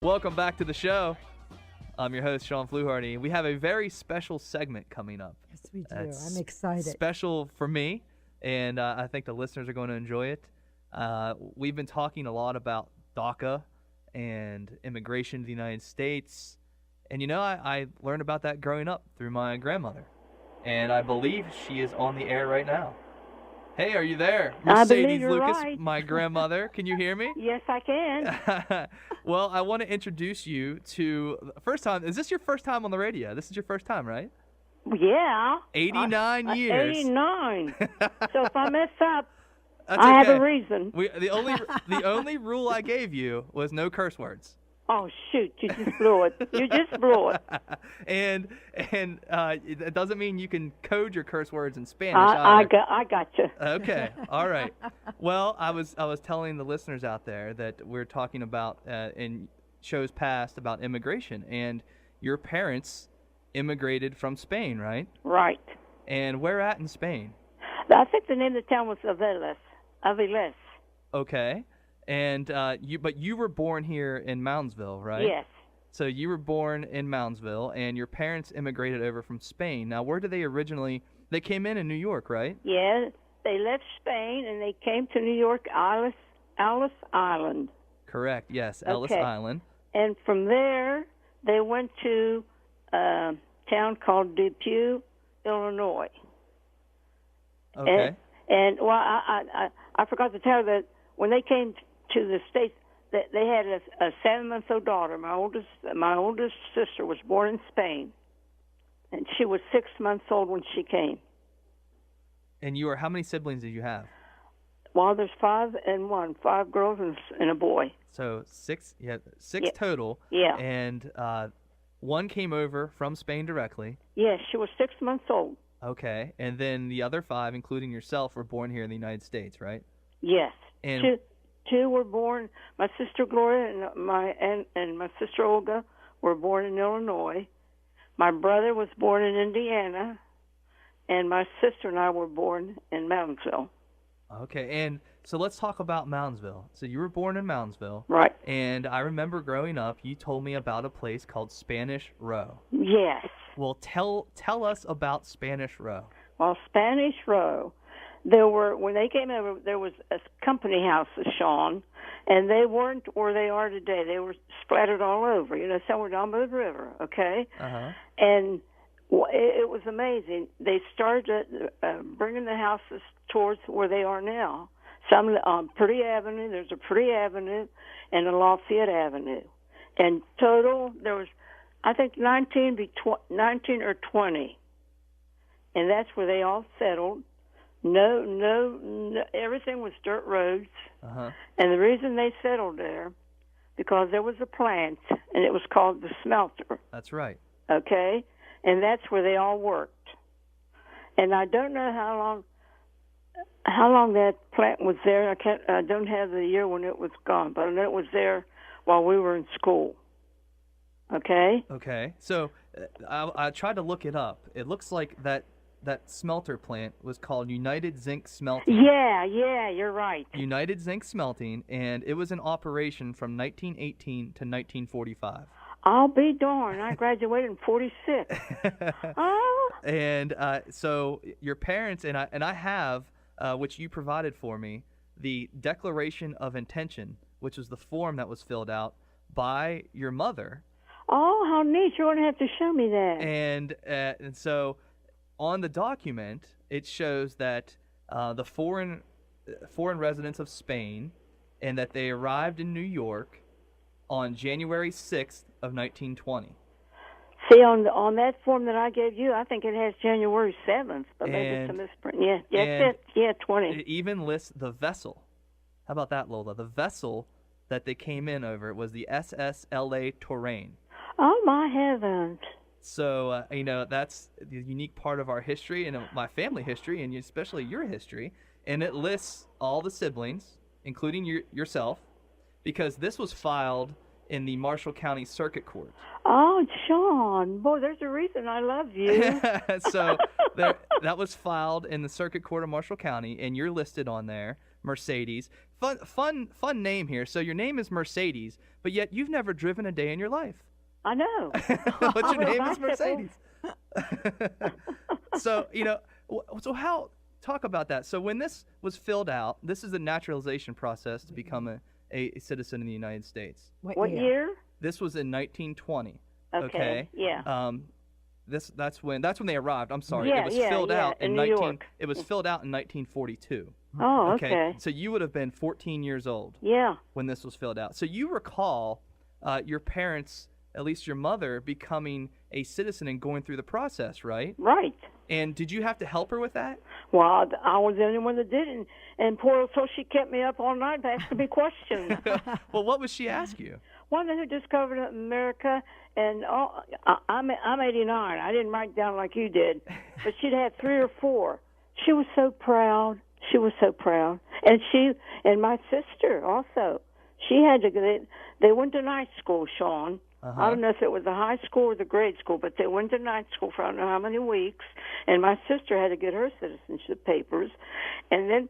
Welcome back to the show. I'm your host, Shawn Fluharty. We have a very special segment coming up. Yes, we do. It's I'm excited. Special for me, and I think the listeners are going to enjoy it. We've been talking a lot about DACA and immigration to the United States. And, I learned about that growing up through my grandmother. And I believe she is on the air right now. Hey, are you there? Mercedes Lucas, right. my grandmother. Can you hear me? Yes, I can. Well, I want to introduce you to first time. Is this your first time on the radio? This is your first time, right? Yeah. 89 years. 89. So if I mess up, That's I okay. have a reason. The only rule I gave you was no curse words. Oh, shoot. You just blew it. You just blew it. and it doesn't mean you can code your curse words in Spanish I either. got you. Okay, all right. Well, I was telling the listeners out there that we're talking about in shows past about immigration, and your parents immigrated from Spain, right? Right. And where at in Spain? I think the name of the town was Aviles. Okay, and you were born here in Moundsville, right? Yes. So you were born in Moundsville, and your parents immigrated over from Spain. Now, where did they originally? They came in New York, right? Yeah. They left Spain and they came to New York, Ellis Island. Correct. Yes, Ellis Okay. Island. And from there, they went to a town called Depew, Illinois. Okay. And well, I forgot to tell you that when they came to the States, that they had a 7-month-old daughter. My oldest sister was born in Spain, and she was 6 months old when she came. And how many siblings did you have? Well, there's 5 girls and a boy. So six Yeah. total. Yeah. And one came over from Spain directly. Yes, she was 6 months old. Okay. And then the other 5, including yourself, were born here in the United States, right? Yes. And Two were born. My sister Gloria and my sister Olga were born in Illinois. My brother was born in Indiana, and my sister and I were born in Moundsville. Okay. And so let's talk about Moundsville. So you were born in Moundsville. Right. And I remember growing up, you told me about a place called Spanish Row. Yes. Well, tell us about Spanish Row. Well, Spanish Row, when they came over, there was a company house of Shawn, and they weren't where they are today. They were splattered all over, somewhere down by the river, okay? Uh-huh. And it was amazing. They started bringing the houses towards where they are now. Some Pretty Avenue, there's a Pretty Avenue, and a Lafayette Avenue. And total, there was, I think, 19 or 20. And that's where they all settled. No, everything was dirt roads. Uh-huh. And the reason they settled there, because there was a plant, and it was called the smelter. That's right. Okay? And that's where they all worked. And I don't know how long that plant was there. I don't have the year when it was gone, but I know it was there while we were in school. Okay? Okay. So I tried to look it up. It looks like that smelter plant was called United Zinc Smelting. Yeah, you're right. United Zinc Smelting, and it was in operation from 1918 to 1945. I'll be darned. I graduated in 46. Oh. And so your parents, and I have, which you provided for me, the Declaration of Intention, which was the form that was filled out by your mother. Oh, how neat. You're going to have to show me that. And so on the document, it shows that the foreign residents of Spain, and that they arrived in New York on January 6th of 1920. See, on that form that I gave you, I think it has January 7th, but maybe it's a misprint. Yeah, that's it. Yeah, 20. It even lists the vessel. How about that, Lola? The vessel that they came in over was the SSLA Touraine. Oh, my heavens. So, that's the unique part of our history and my family history, and especially your history. And it lists all the siblings, including yourself, because this was filed in the Marshall County Circuit Court. Oh, Shawn. Boy, there's a reason I love you. So that was filed in the Circuit Court of Marshall County, and you're listed on there. Mercedes. Fun name here. So your name is Mercedes, but yet you've never driven a day in your life. I know. But your name is Mercedes. So, talk about that. So when this was filled out, this is a naturalization process to become a citizen in the United States. What year? This was in 1920. Okay. Yeah. That's when they arrived. I'm sorry. Yeah, it was filled out in New York. It was filled out in 1942. Oh, okay. So you would have been 14 years old. Yeah. When this was filled out. So you recall your parents, at least your mother, becoming a citizen and going through the process, right? Right. And did you have to help her with that? Well, I was the only one that did, and poor old soul, she kept me up all night asking me questions. Well, what would she ask you? One who discovered America, and I'm 89. I didn't write down like you did, but she'd had 3 or 4. She was so proud. She was so proud, and my sister also. She had to. They went to night school, Shawn. Uh-huh. I don't know if it was the high school or the grade school, but they went to night school for I don't know how many weeks. And my sister had to get her citizenship papers, and then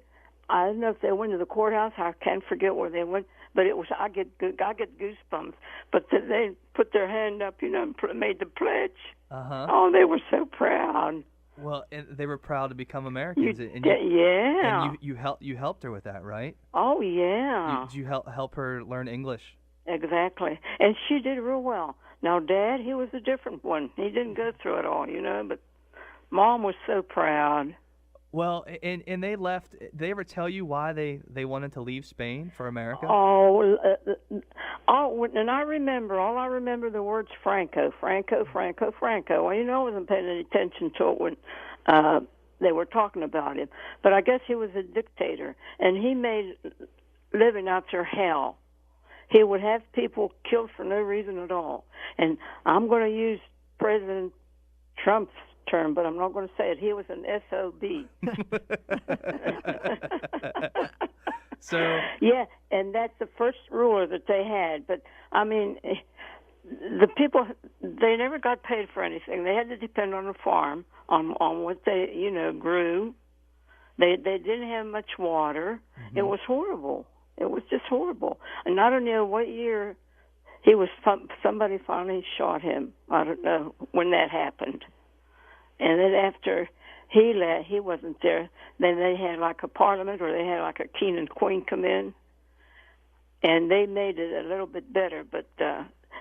I don't know if they went to the courthouse. I can't forget where they went, but it was I get goosebumps. But they put their hand up, and made the pledge. Uh-huh. Oh, they were so proud. Well, and they were proud to become Americans. Yeah. And you helped her with that, right? Oh, yeah. Did you help her learn English? Exactly. And she did real well. Now, Dad, he was a different one. He didn't go through it all, but Mom was so proud. Well, and they left. Did they ever tell you why they wanted to leave Spain for America? And I remember the words Franco. Well, I wasn't paying any attention to it when they were talking about him. But I guess he was a dictator, and he made living out there hell. He would have people killed for no reason at all. And I'm going to use President Trump's term, but I'm not going to say it. He was an SOB. So yeah, and that's the first ruler that they had. But I mean, the people, they never got paid for anything. They had to depend on the farm, on what they grew. They didn't have much water. Mm-hmm. It was horrible. It was just horrible. And I don't know what year somebody finally shot him. I don't know when that happened. And then after he left, he wasn't there. Then they had like a parliament, or they had like a king and queen come in, and they made it a little bit better. But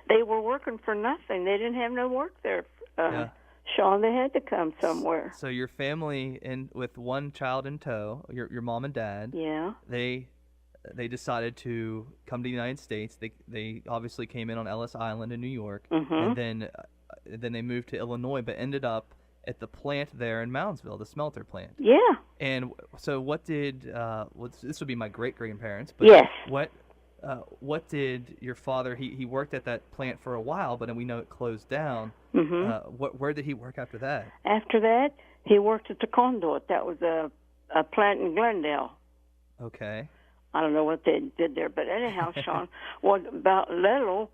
they were working for nothing. They didn't have no work there. Shawn, they had to come somewhere. So your family, with one child in tow, your mom and dad. Yeah. They decided to come to the United States. They obviously came in on Ellis Island in New York, mm-hmm. and then they moved to Illinois, but ended up at the plant there in Moundsville, the smelter plant. Yeah. And so what did this would be my great-grandparents, but yes. What did your father, he worked at that plant for a while, but then we know it closed down. Mm-hmm. Where did he work after that? After that, he worked at the Conduit. That was a plant in Glendale. Okay. I don't know what they did there, but anyhow, Shawn, about Little,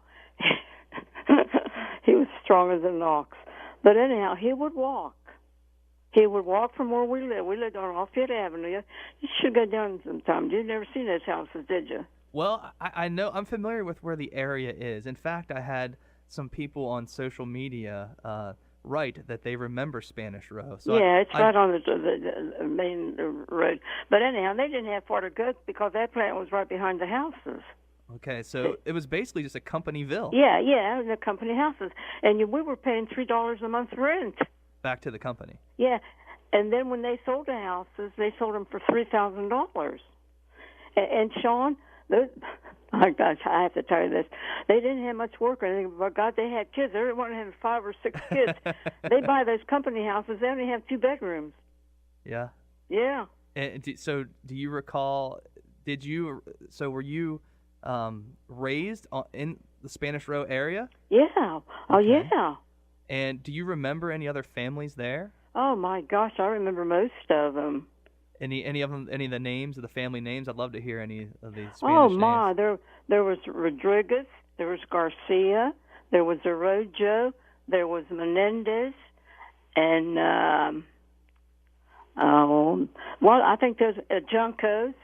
he was strong as an ox. But anyhow, he would walk. He would walk from where we lived. We lived on Lafayette Avenue. You should go down sometime. You've never seen those houses, did you? Well, I know. I'm familiar with where the area is. In fact, I had some people on social media write that they remember Spanish Row. So yeah, it's right on the main road. But anyhow, they didn't have far to go because that plant was right behind the houses. Okay, so it was basically just a companyville. Yeah, the company houses. And we were paying $3 a month rent. Back to the company. Yeah, and then when they sold the houses, they sold them for $3,000. And Shawn, my gosh, I have to tell you this. They didn't have much work or anything, but God, they had kids. Everyone had 5 or 6 kids. They buy those company houses. They only have 2 bedrooms. Yeah. Yeah. And so do you recall, were you raised in the Spanish Row area? Yeah. Oh, yeah. And do you remember any other families there? Oh, my gosh, I remember most of them. Any of them? Any of the names of the family names? I'd love to hear any of the Spanish names. Oh my! Names. There was Rodriguez. There was Garcia. There was Arroyo. There was Menendez, and I think there's Juncos.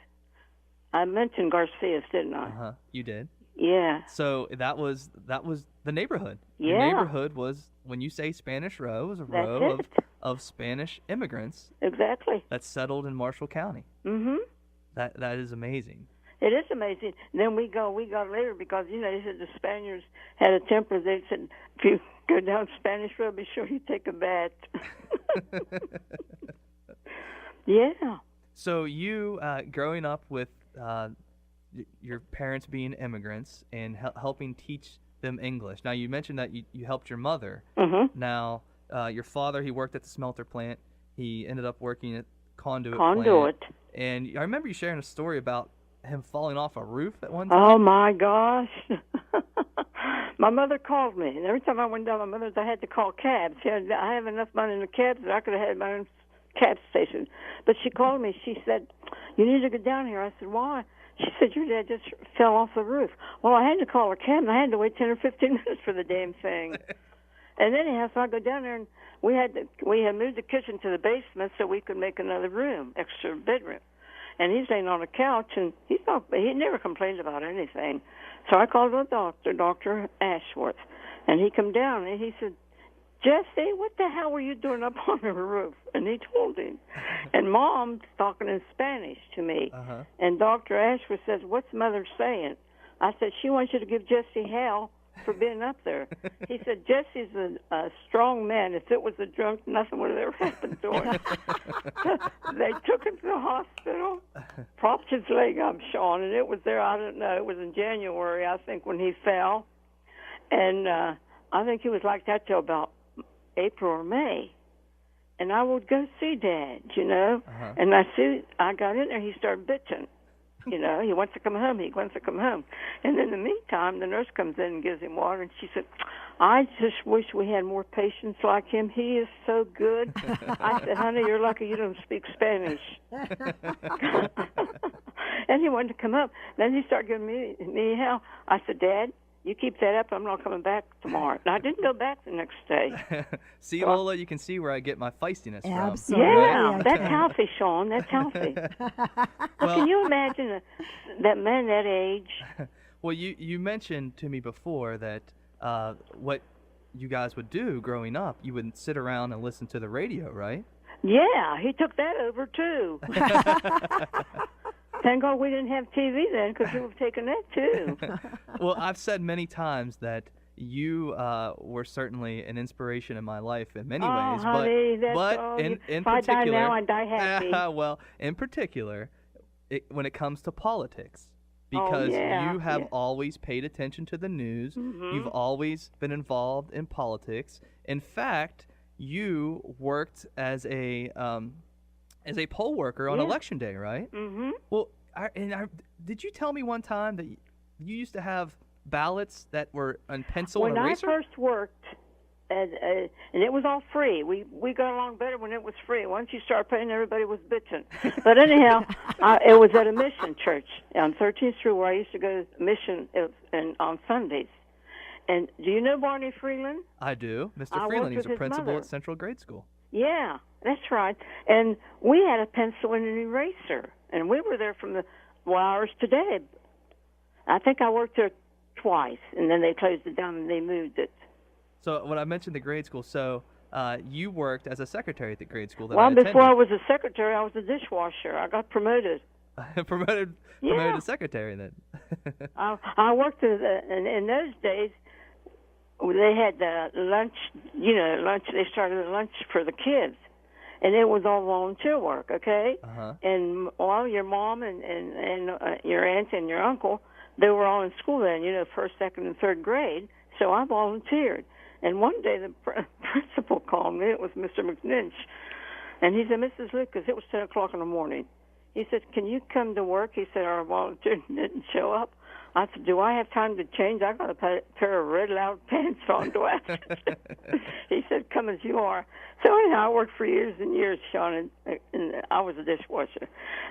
I mentioned Garcias, didn't I? Uh-huh. You did. Yeah. So that was the neighborhood. Yeah. Your neighborhood was, when you say Spanish Row, it was a That's row it. of Spanish immigrants Exactly. that settled in Marshall County. Mhm. That is amazing. It is amazing. Then we got later because they said the Spaniards had a temper. They said if you go down Spanish Road, be sure you take a bath. Yeah. So you growing up with your parents being immigrants and helping teach them English. Now you mentioned that you helped your mother. Mhm. Now your father, he worked at the smelter plant. He ended up working at conduit Conduit. plant. And I remember you sharing a story about him falling off a roof at one time. Oh my gosh. My mother called me, and every time I went down my mother's, I had to call cabs. I have enough money in the cabs that I could have had my own cab station. But she called me. She said, "You need to get down here." I said, "Why?" She said, "Your dad just fell off the roof." Well, I had to call a cab, and I had to wait 10 or 15 minutes for the damn thing. And anyhow, so I go down there, and we had moved the kitchen to the basement so we could make another room, extra bedroom. And he's laying on a couch, and he never complained about anything. So I called the doctor, Dr. Ashworth, and he come down, and he said, "Jesse, what the hell were you doing up on the roof?" And he told him. And Mom's talking in Spanish to me. Uh-huh. And Dr. Ashworth says, "What's Mother saying?" I said, "She wants you to give Jesse hell for being up there." He said, "Jesse's a strong man. If it was a drunk, nothing would have ever happened to him." They took him to the hospital, propped his leg up, Shawn, and it was there, I don't know, it was in January, I think, when he fell. And I think he was like that till about April or May. And I would go see Dad, Uh-huh. and I got in there, he started bitching. He wants to come home. And in the meantime, the nurse comes in and gives him water, and she said, "I just wish we had more patients like him. He is so good." I said, "Honey, you're lucky you don't speak Spanish." And he wanted to come up. Then he started giving me hell. I said, "Dad, you keep that up. I'm not coming back tomorrow." And I didn't go back the next day. See, Lola, you can see where I get my feistiness from. Absolutely. Yeah, that's healthy, Shawn. That's healthy. Well, can you imagine that man that age? Well, you mentioned to me before that what you guys would do growing up, you would sit around and listen to the radio, right? Yeah, he took that over, too. Thank God we didn't have TV then, because we would have taken that, too. Well, I've said many times that you were certainly an inspiration in my life in many ways. Honey, but in if I die particular, now, I die happy. Well, in particular, when it comes to politics, because you have always paid attention to the news. Mm-hmm. You've always been involved in politics. In fact, you worked as a poll worker on Election Day, right? Mm-hmm. Well, did you tell me one time that you used to have ballots that were on pencil and eraser? When I first worked, and it was all free. We got along better when it was free. Once you start paying, everybody was bitching. But anyhow, it was at a mission church on 13th Street where I used to go to mission on Sundays. And do you know Barney Freeland? I do. Mr. Freeland, he was a principal mother. at Central Grade School. Yeah, that's right. And we had a pencil and an eraser. And we were there from the hours today. I think I worked there twice, and then they closed it down and they moved it. So when I mentioned the grade school, so you worked as a secretary at the grade school that I Well, attended. before I was a secretary, I was a dishwasher. I got promoted. promoted to secretary then. I worked in those days. They had lunch. Lunch. They started a lunch for the kids, and it was all volunteer work. Okay. Uh-huh. And your mom and your aunt and your uncle, they were all in school then. First, second, and third grade. So I volunteered. And one day the principal called me. It was Mr. McNinch, and he said, "Mrs. Lucas," it was 10 o'clock in the morning. He said, "Can you come to work?" He said, "Our volunteer didn't show up." I said, "Do I have time to change? I got a pair of red loud pants on, do I?" He said, "Come as you are." So anyhow, I worked for years and years, Shawn, and I was a dishwasher.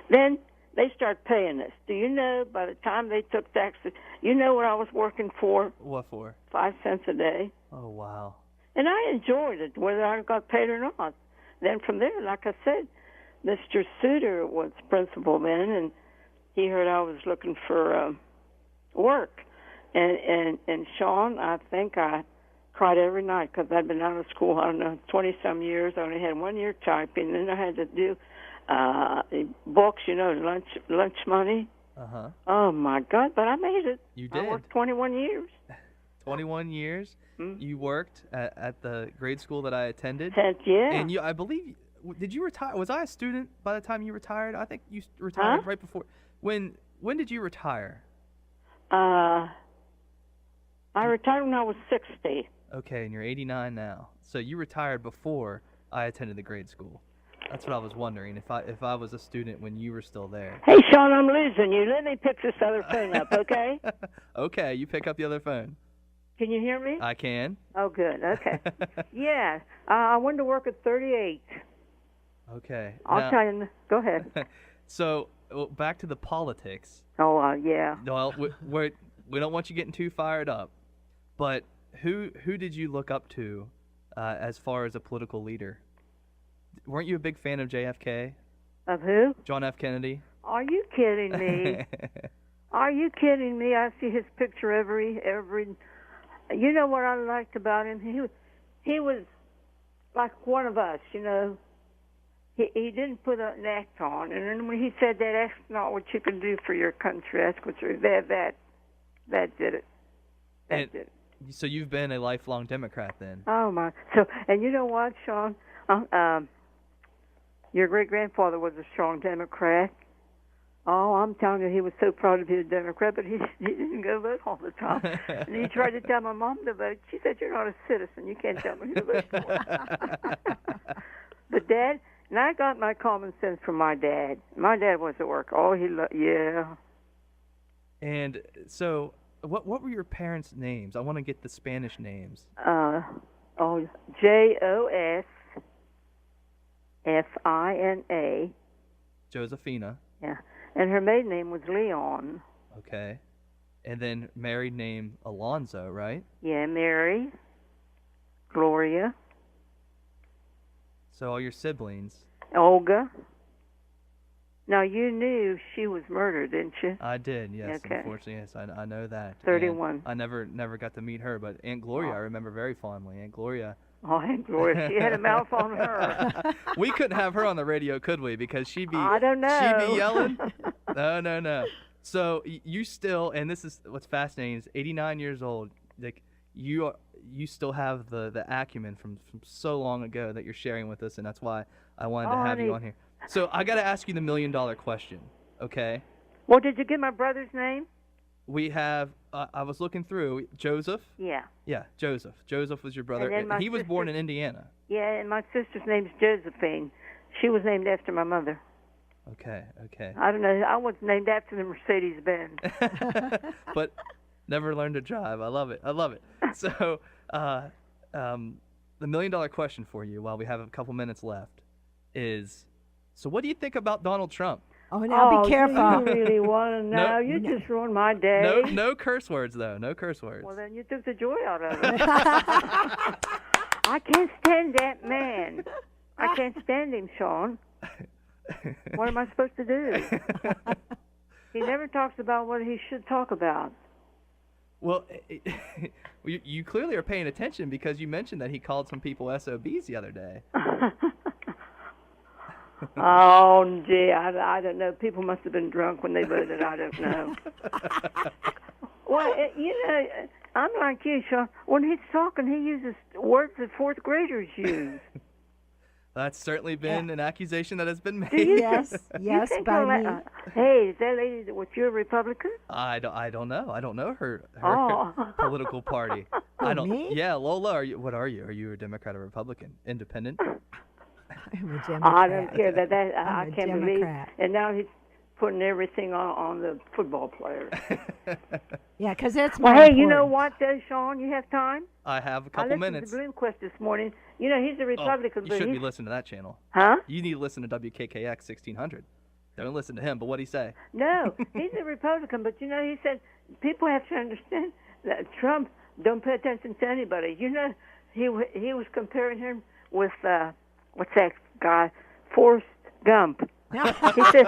Then they started paying us. Do you know, by the time they took taxes, you know what I was working for? What for? 5 cents a day. Oh, wow. And I enjoyed it, whether I got paid or not. Then from there, like I said, Mr. Suter was principal then, and he heard I was looking for work. And Shawn, I think I cried every night because I'd been out of school, I don't know, 20-some years. I only had 1 year typing. Then I had to do books, lunch money. Uh-huh. Oh, my God, but I made it. You did. I worked 21 years. 21 years? You worked at the grade school that I attended? Yeah. And I believe, did you retire? Was I a student by the time you retired? I think you retired right before. When did you retire? I retired when I was 60. Okay, and you're 89 now. So you retired before I attended the grade school. That's what I was wondering, if I was a student when you were still there. Hey, Shawn, I'm losing you. Let me pick this other phone up, okay? Okay, you pick up the other phone. Can you hear me? I can. Oh, good. Okay. Yeah, I wanted to work at 38. Okay. I'll tell you. Go ahead. So, back to the politics. Oh, yeah. Well, we don't want you getting too fired up, but who did you look up to as far as a political leader? Weren't you a big fan of JFK? Of who? John F. Kennedy. Are you kidding me? Are you kidding me? I see his picture every. You know what I liked about him? He was like one of us. He didn't put an act on, and then when he said that's not what you can do for your country, that's what that did it. That did it. So you've been a lifelong Democrat then? Oh my! And you know what, Shawn? Your great-grandfather was a strong Democrat. Oh, I'm telling you, he was so proud to be a Democrat, but he didn't go vote all the time. And he tried to tell my mom to vote. She said, "You're not a citizen. You can't tell me who to vote for." But Dad, and I got my common sense from my dad. My dad was at work. Oh, yeah. And so, what were your parents' names? I want to get the Spanish names. Josefina. Josephina. Yeah. And her maiden name was Leon. Okay. And then married name Alonzo, right? Yeah, Mary. Gloria. So all your siblings. Olga. Now, you knew she was murdered, didn't you? I did, yes. Okay. Unfortunately, yes, I know that. 31. And I never got to meet her, but Aunt Gloria I remember very fondly. Aunt Gloria. Oh, Aunt Gloria, she had a mouth on her. We couldn't have her on the radio, could we? Because she'd be. I don't know. She'd be yelling. No. So you still, and this is what's fascinating, is 89 years old. Like you still have the acumen from so long ago that you're sharing with us, and that's why I wanted to have you on here. So I got to ask you the $1 million question, okay? Well, did you get my brother's name? We have. I was looking through Joseph. Yeah. Yeah, Joseph. Joseph was your brother. And then he was born in Indiana. Yeah, and my sister's name's Josephine. She was named after my mother. Okay. I don't know. I was named after the Mercedes-Benz. But never learned to drive. I love it. So, the $1 million question for you, while we have a couple minutes left, is: so what do you think about Donald Trump? Oh, now be careful. You really want to know? You just ruined my day. No curse words, though. No curse words. Well, then you took the joy out of it. I can't stand that man. I can't stand him, Shawn. What am I supposed to do? He never talks about what he should talk about. Well, you clearly are paying attention because you mentioned that he called some people SOBs the other day. Oh, gee, I don't know. People must have been drunk when they voted. I don't know. Well, I'm like you, Shawn. When he's talking, he uses words that fourth graders use. That's certainly been an accusation that has been made. Yes, by me. Hey, is that lady that was you a Republican? I don't know. I don't know her Oh. political party. Me? Yeah, Lola, what are you? Are you a Democrat or Republican? Independent? I'm a Democrat. I don't care that I can't believe. Democrat. And now he's putting everything on the football players. Yeah, because that's Well, more hey, important. you know what, Shawn? You have time? I have a couple I listened minutes. to Bloomquist this morning. You know, he's a Republican, You but shouldn't he's... be listening to that channel. Huh? You need to listen to WKKX 1600. Don't listen to him, but what'd he say? No, he's a Republican, but you know, he said people have to understand that Trump don't pay attention to anybody. You know, he was comparing him with what's that guy, Forrest Gump. He said,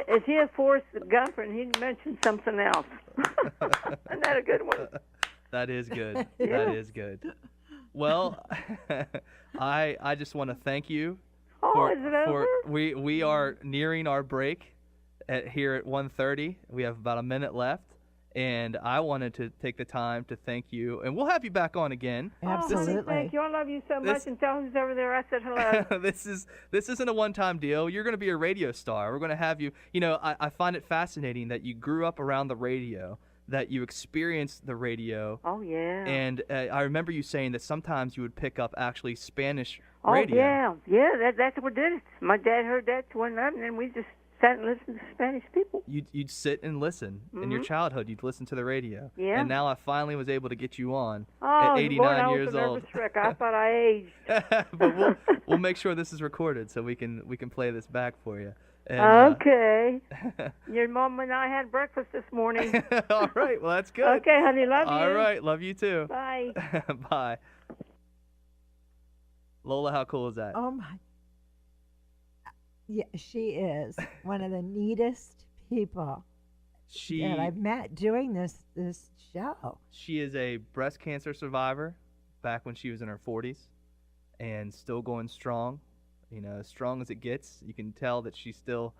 "Is he a Forrest Gump?" And he mentioned something else. Isn't that a good one? That is good. Yeah. That is good. Well, I just want to thank you. Oh, is it over? We are nearing our break here at 1:30. We have about a minute left. And I wanted to take the time to thank you, and we'll have you back on again. Absolutely. Oh, honey, thank you. I love you so much, and tell who's over there I said hello. This isn't a one-time deal. You're going to be a radio star. We're going to have you. You know, I find it fascinating that you grew up around the radio, that you experienced the radio. Oh, yeah. And I remember you saying that sometimes you would pick up actually Spanish oh, radio. yeah. That's what did it. My dad heard that one night, and then we just sat and listened to Spanish people. You'd sit and listen. In your childhood, you'd listen to the radio. Yeah. And now I finally was able to get you on Oh, at 89 boy, years I was a old. nervous wreck. I thought I aged. But we'll make sure this is recorded so we can play this back for you. And, okay. Your mom and I had breakfast this morning. All right. Well, that's good. Okay, honey. Love you. All right. Love you too. Bye. Bye. Lola, how cool is that? Oh my. Yeah, she is one of the neatest people that I've met doing this show. She is a breast cancer survivor back when she was in her 40s and still going strong. You know, as strong as it gets. You can tell that she still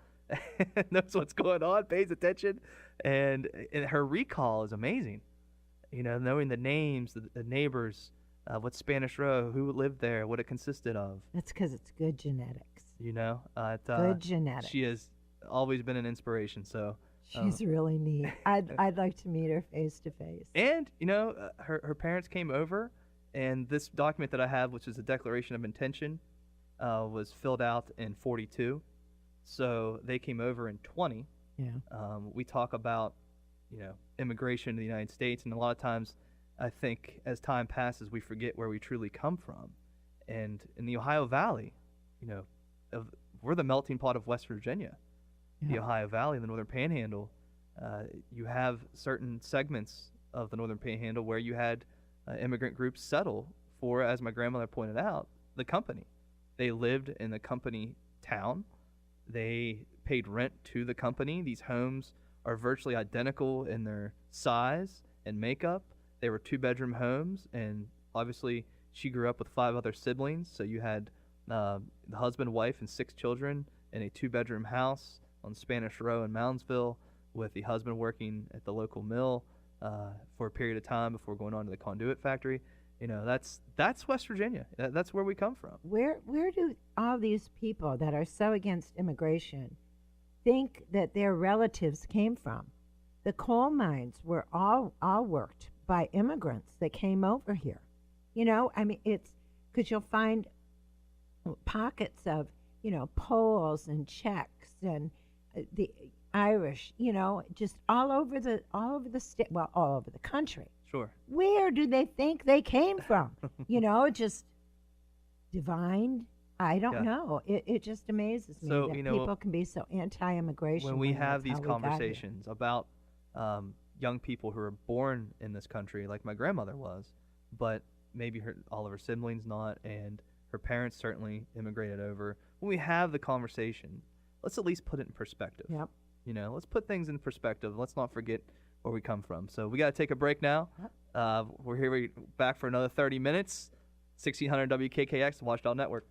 knows what's going on, pays attention, and her recall is amazing. You know, knowing the names, the neighbors, what Spanish Row, who lived there, what it consisted of. That's because it's good genetics. You know, good genetics. She has always been an inspiration. So she's really neat. I'd like to meet her face to face. And you know, her parents came over, and this document that I have, which is a declaration of intention, was filled out in 42. So they came over in 20. Yeah. We talk about, you know, immigration to the United States, and a lot of times, I think as time passes, we forget where we truly come from. And in the Ohio Valley, you know, we're the melting pot of West Virginia. Yeah. The Ohio Valley, the Northern Panhandle. You have certain segments of the Northern Panhandle where you had immigrant groups settle for, as my grandmother pointed out, the company. They lived in the company town. They paid rent to the company. These homes are virtually identical in their size and makeup. They were 2-bedroom homes, and obviously she grew up with 5 other siblings, so you had the husband, wife, and 6 children in a 2-bedroom house on Spanish Row in Moundsville, with the husband working at the local mill for a period of time before going on to the conduit factory. You know, that's West Virginia. That's where we come from. Where do all these people that are so against immigration think that their relatives came from? The coal mines were all worked by immigrants that came over here. You know, I mean, it's because you'll find pockets of, you know, Poles and Czechs and the Irish, you know, just all over the state, well, all over the country. Sure. Where do they think they came from? You know, just divine. I don't know. It just amazes me that people can be so anti-immigration. When we have these conversations about young people who are born in this country, like my grandmother was, but maybe all of her siblings not, and her parents certainly immigrated over. When we have the conversation, let's at least put it in perspective. Yep. You know, let's put things in perspective. Let's not forget where we come from. So we got to take a break now. We're back for another 30 minutes. 1600 WKKX, the Watchdog Network.